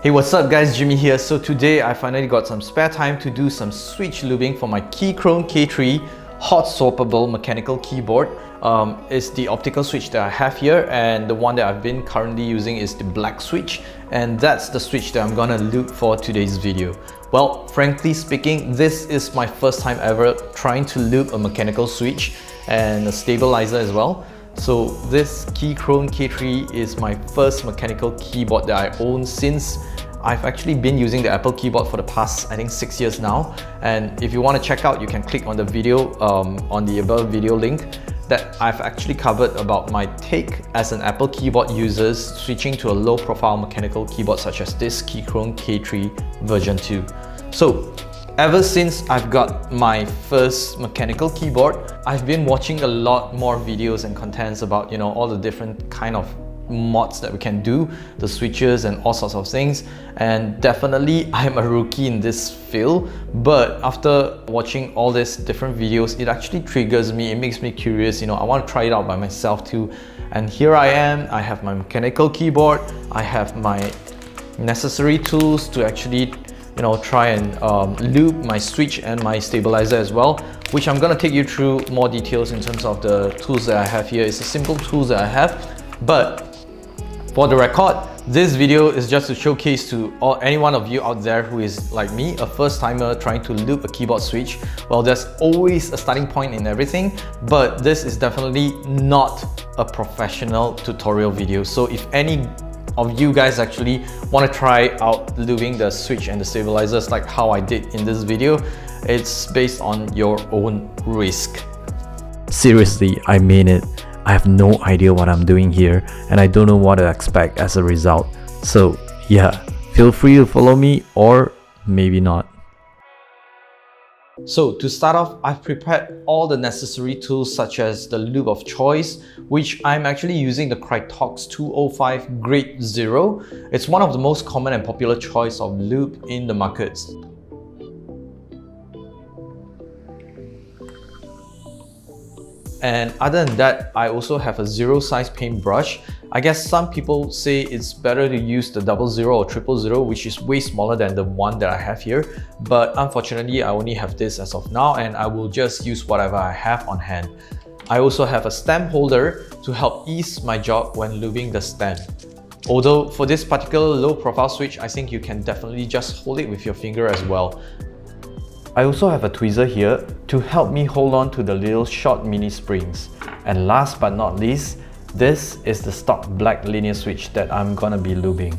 Hey, what's up guys, Jimmy here. So today I finally got some spare time to do some switch lubing for my KeyChron K3 hot swappable mechanical keyboard. It's the optical switch that I have here, and the one that I've been currently using is the black switch, and that's the switch that I'm gonna lube for today's video. Well, frankly speaking, this is my first time ever trying to lube a mechanical switch and a stabilizer as well. So this KeyChron K3 is my first mechanical keyboard that I own since I've actually been using the Apple keyboard for the past, I think, 6 years now. And if you want to check out, you can click on the video, on the above video link that I've actually covered about my take as an Apple keyboard user switching to a low profile mechanical keyboard such as this KeyChron K3 version 2. So ever since I've got my first mechanical keyboard, I've been watching a lot more videos and contents about, all the different kind of mods that we can do, the switches and all sorts of things. And definitely I'm a rookie in this field, but after watching all these different videos, it actually triggers me, it makes me curious. I want to try it out by myself too. And here I am, I have my mechanical keyboard, I have my necessary tools to actually try and lube my switch and my stabilizer as well, which I'm gonna take you through more details in terms of the tools that I have here. It's a simple tools that I have, but for the record, this video is just to showcase to any one of you out there who is like me, a first timer trying to lube a keyboard switch. Well, there's always a starting point in everything, but this is definitely not a professional tutorial video. So if any of you guys actually want to try out lubing the switch and the stabilizers like how I did in this video, it's based on your own risk. Seriously, I mean it. I have no idea what I'm doing here, and I don't know what to expect as a result. So yeah, feel free to follow me, or maybe not. So to start off, I've prepared all the necessary tools such as the lube of choice, which I'm actually using the Krytox 205 grade 0. It's one of the most common and popular choice of lube in the markets. And other than that, I also have a 0 size paintbrush. I guess some people say it's better to use the 00 or 000, which is way smaller than the one that I have here. But unfortunately, I only have this as of now, and I will just use whatever I have on hand. I also have a stem holder to help ease my job when lubing the stem. Although for this particular low profile switch, I think you can definitely just hold it with your finger as well. I also have a tweezer here to help me hold on to the little short mini springs. And last but not least, this is the stock black linear switch that I'm gonna be lubing.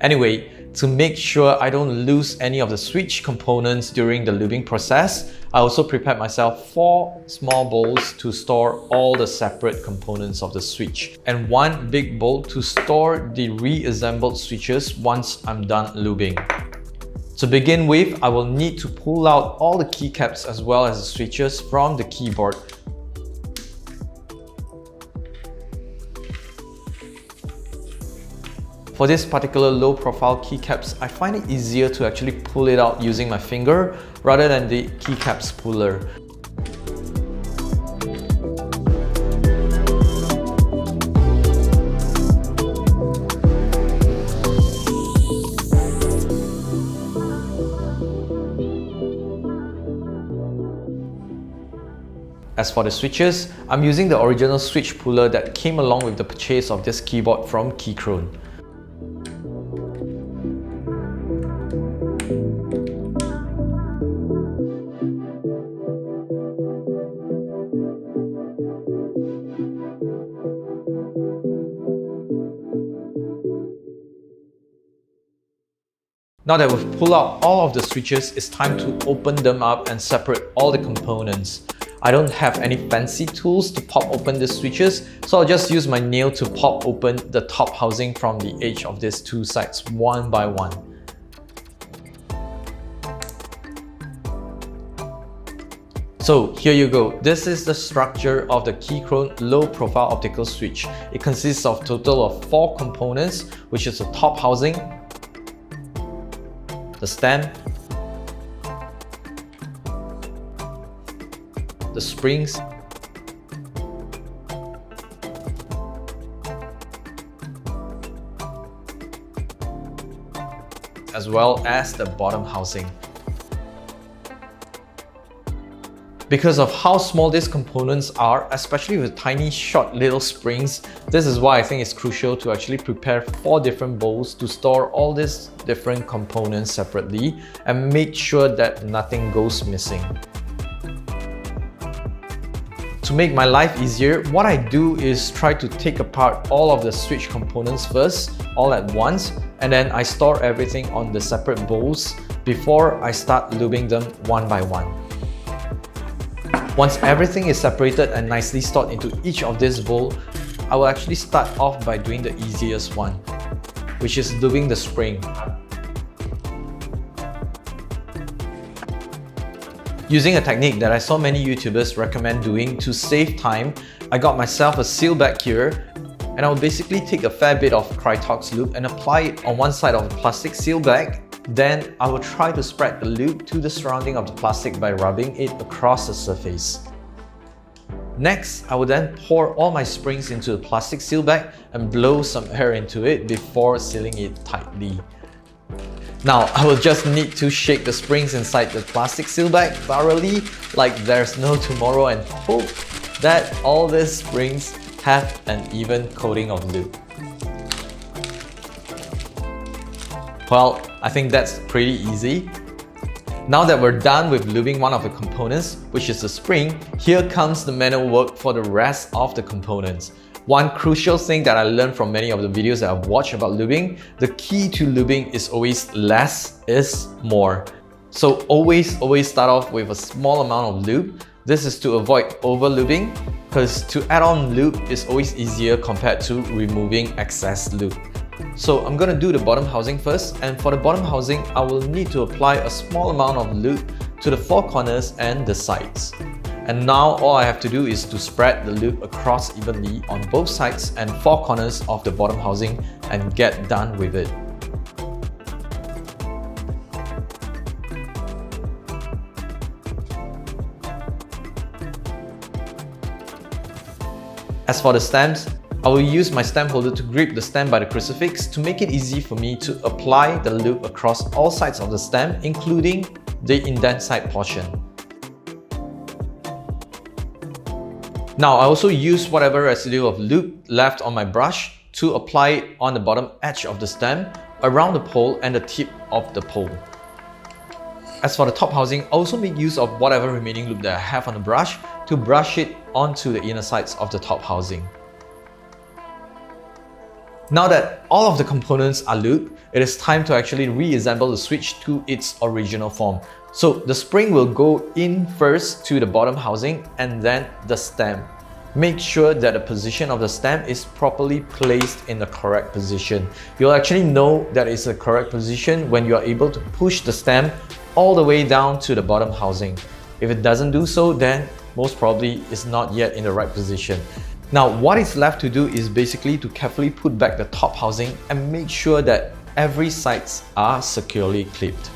Anyway, to make sure I don't lose any of the switch components during the lubing process, I also prepared myself 4 small bowls to store all the separate components of the switch, and 1 big bowl to store the reassembled switches once I'm done lubing. To begin with, I will need to pull out all the keycaps as well as the switches from the keyboard. For this particular low profile keycaps, I find it easier to actually pull it out using my finger rather than the keycaps puller. As for the switches, I'm using the original switch puller that came along with the purchase of this keyboard from KeyChron. Now that we've pulled out all of the switches, it's time to open them up and separate all the components. I don't have any fancy tools to pop open the switches, so I'll just use my nail to pop open the top housing from the edge of these 2 sides one by one. So here you go. This is the structure of the KeyChron low profile optical switch. It consists of a total of 4 components, which is the top housing, the stem, the springs, as well as the bottom housing. Because of how small these components are, especially with tiny short little springs, this is why I think it's crucial to actually prepare 4 different bowls to store all these different components separately and make sure that nothing goes missing. To make my life easier, what I do is try to take apart all of the switch components first, all at once, and then I store everything on the separate bowls before I start lubing them one by one. Once everything is separated and nicely stored into each of these bowls, I will actually start off by doing the easiest one, which is lubing the spring. Using a technique that I saw many YouTubers recommend doing to save time, I got myself a seal bag here, and I will basically take a fair bit of Krytox lube and apply it on one side of the plastic seal bag. Then I will try to spread the lube to the surrounding of the plastic by rubbing it across the surface. Next, I will then pour all my springs into the plastic seal bag and blow some air into it before sealing it tightly. Now, I will just need to shake the springs inside the plastic seal bag thoroughly like there's no tomorrow and hope that all these springs have an even coating of lube. Well, I think that's pretty easy. Now that we're done with lubing one of the components, which is the spring, here comes the manual work for the rest of the components. One crucial thing that I learned from many of the videos that I've watched about lubing, the key to lubing is always less is more. So always start off with a small amount of lube. This is to avoid over lubing, because to add on lube is always easier compared to removing excess lube. So I'm gonna do the bottom housing first, and for the bottom housing, I will need to apply a small amount of lube to the 4 corners and the sides. And now all I have to do is to spread the lube across evenly on both sides and 4 corners of the bottom housing and get done with it. As for the stems, I will use my stem holder to grip the stem by the crucifix to make it easy for me to apply the lube across all sides of the stem, including the indent side portion. Now, I also use whatever residue of lube left on my brush to apply it on the bottom edge of the stem, around the pole and the tip of the pole. As for the top housing, I also make use of whatever remaining lube that I have on the brush to brush it onto the inner sides of the top housing. Now that all of the components are lubed, it is time to actually reassemble the switch to its original form. So the spring will go in first to the bottom housing and then the stem. Make sure that the position of the stem is properly placed in the correct position. You'll actually know that it's the correct position when you are able to push the stem all the way down to the bottom housing. If it doesn't do so, then most probably it's not yet in the right position. Now, what is left to do is basically to carefully put back the top housing and make sure that every sides are securely clipped.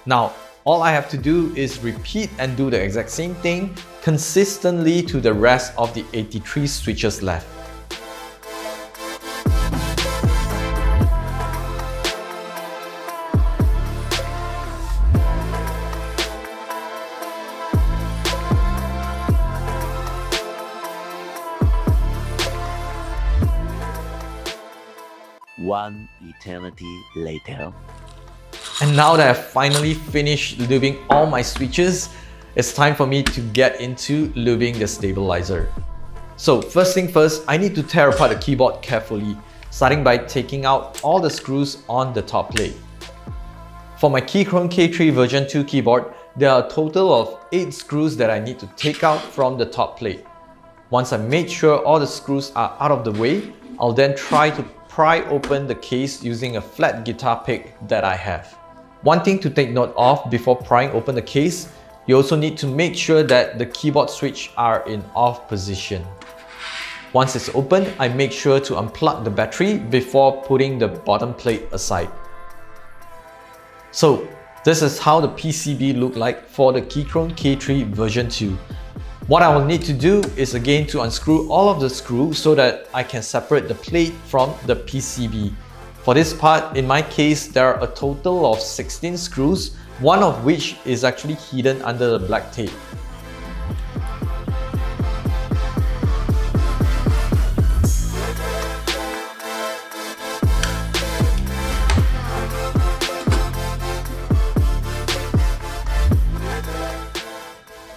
Now, all I have to do is repeat and do the exact same thing consistently to the rest of the 83 switches left. One eternity later. And now that I've finally finished lubing all my switches, it's time for me to get into lubing the stabilizer. So first thing first, I need to tear apart the keyboard carefully, starting by taking out all the screws on the top plate. For my KeyChron K3 version 2 keyboard, there are a total of 8 screws that I need to take out from the top plate. Once I made sure all the screws are out of the way, I'll then try to pry open the case using a flat guitar pick that I have. One thing to take note of before prying open the case, you also need to make sure that the keyboard switch are in off position. Once it's open, I make sure to unplug the battery before putting the bottom plate aside. So this is how the PCB look like for the KeyChron K3 version 2. What I will need to do is again to unscrew all of the screws so that I can separate the plate from the PCB. For this part, in my case, there are a total of 16 screws, one of which is actually hidden under the black tape.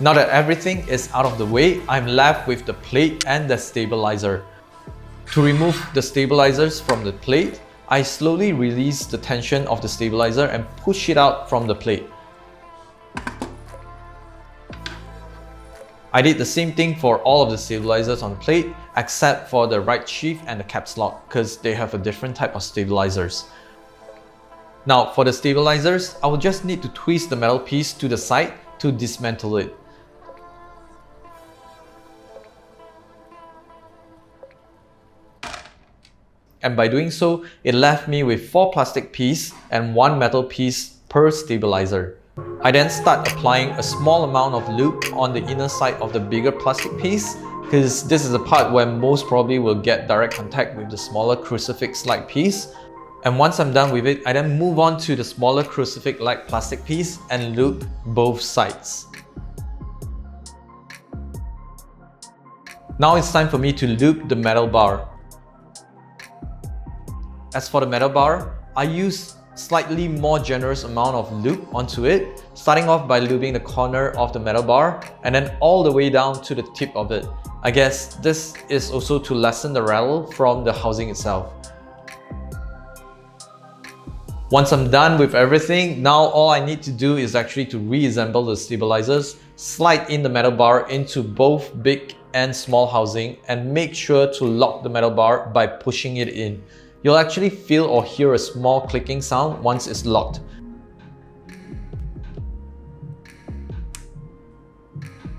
Now that everything is out of the way, I'm left with the plate and the stabilizer. To remove the stabilizers from the plate, I slowly release the tension of the stabilizer and push it out from the plate. I did the same thing for all of the stabilizers on the plate except for the right sheath and the caps lock because they have a different type of stabilizers. Now for the stabilizers, I will just need to twist the metal piece to the side to dismantle it. And by doing so, it left me with 4 plastic pieces and 1 metal piece per stabilizer. I then start applying a small amount of lube on the inner side of the bigger plastic piece because this is the part where most probably will get direct contact with the smaller crucifix-like piece. And once I'm done with it, I then move on to the smaller crucifix-like plastic piece and lube both sides. Now it's time for me to lube the metal bar. As for the metal bar, I use slightly more generous amount of lube onto it, starting off by lubing the corner of the metal bar and then all the way down to the tip of it. I guess this is also to lessen the rattle from the housing itself. Once I'm done with everything, now all I need to do is actually to reassemble the stabilizers, slide in the metal bar into both big and small housing and make sure to lock the metal bar by pushing it in. You'll actually feel or hear a small clicking sound once it's locked.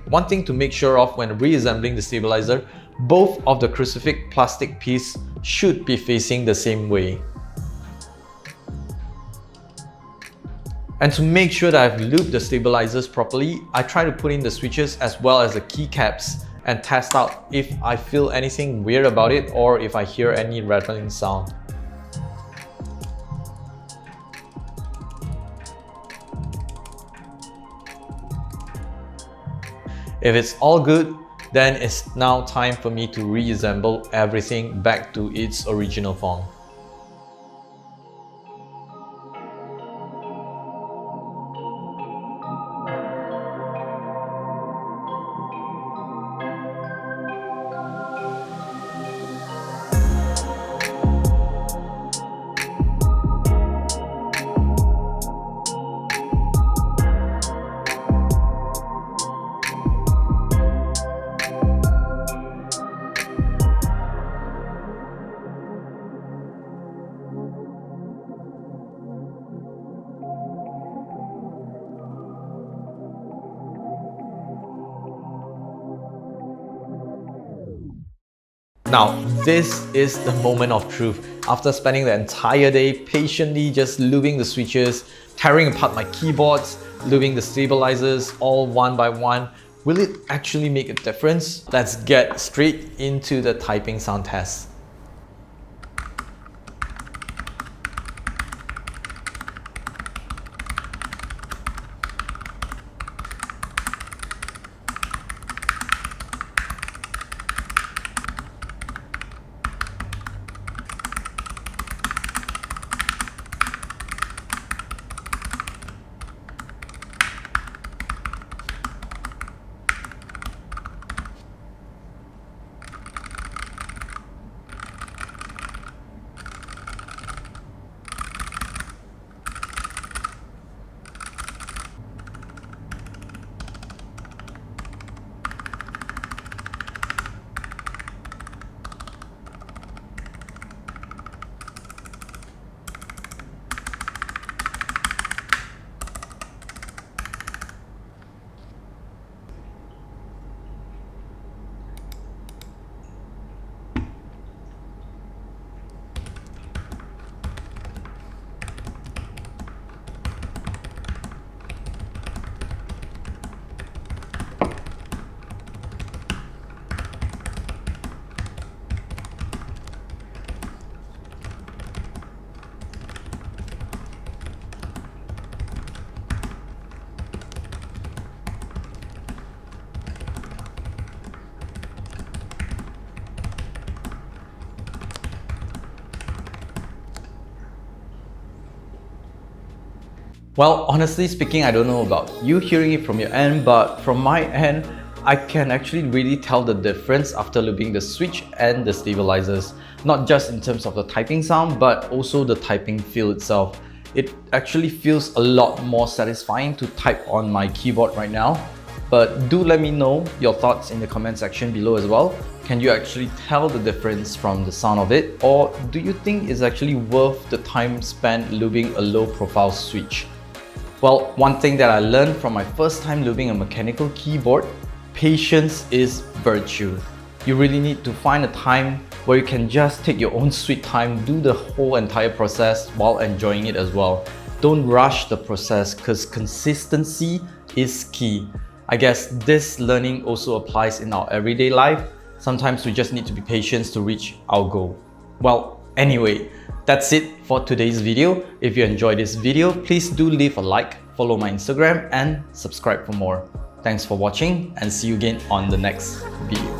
One thing to make sure of when reassembling the stabilizer, both of the crucifix plastic piece should be facing the same way. And to make sure that I've lubed the stabilizers properly, I try to put in the switches as well as the keycaps and test out if I feel anything weird about it or if I hear any rattling sound. If it's all good, then it's now time for me to reassemble everything back to its original form. Now, this is the moment of truth. After spending the entire day patiently just lubing the switches, tearing apart my keyboards, lubing the stabilizers all one by one, will it actually make a difference? Let's get straight into the typing sound test. Well, honestly speaking, I don't know about you hearing it from your end, but from my end, I can actually really tell the difference after lubing the switch and the stabilizers. Not just in terms of the typing sound, but also the typing feel itself. It actually feels a lot more satisfying to type on my keyboard right now. But do let me know your thoughts in the comment section below as well. Can you actually tell the difference from the sound of it? Or do you think it's actually worth the time spent lubing a low profile switch? Well, one thing that I learned from my first time lubing a mechanical keyboard, patience is virtue. You really need to find a time where you can just take your own sweet time, do the whole entire process while enjoying it as well. Don't rush the process because consistency is key. I guess this learning also applies in our everyday life. Sometimes we just need to be patient to reach our goal. Well, anyway, that's it for today's video. If you enjoyed this video, please do leave a like, follow my Instagram and subscribe for more. Thanks for watching and see you again on the next video.